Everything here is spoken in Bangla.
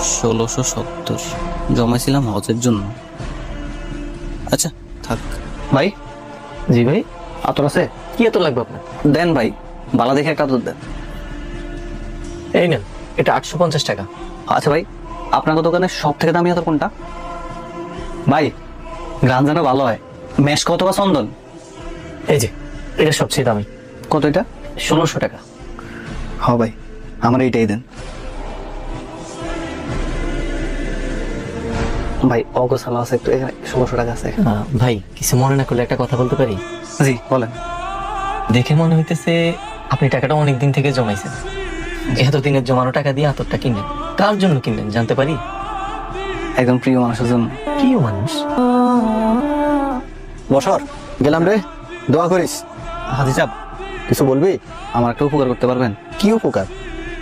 1670 জমাইছিলাম হজের জন্য। আচ্ছা থাক। ভাই, জি ভাই, আতর আছে? কি আতর লাগবে আপনার? দেন ভাই, ভালো দেখে একটা আতর দেন। এই নেন, এটা 850 টাকা। আচ্ছা ভাই, আপনার দোকানে সব থেকে দামি আতর কোনটা? ভাই, গান যেন ভালো হয়। মেশ কত বা চন্দন? এই যে, এটা সবচেয়ে দামি। কত এটা? 1600 টাকা। হ ভাই, আমার এইটাই দেন। ভাই অগোছালো আছে একটু, এখানে 1600 টাকা আছে। ভাই, কিছু মনে না করলে একটা কথা বলতে পারি? জি বলেন। দেখে মনে হইতেছে আপনি টাকাটা অনেক দিন থেকে জমাইছেন। এত দিনের জমানো টাকা দিয়ে আতরটা কিনলেন, কার জন্য কিনলেন জানতে পারি? একদম প্রিয় মানুষের জন্য। প্রিয় মানুষ? বসর, গেলাম রে। দোয়া করিস। হাজি সাহেব, কিছু বলবি? আমার একটা উপকার করতে পারবেন? কি উপকার?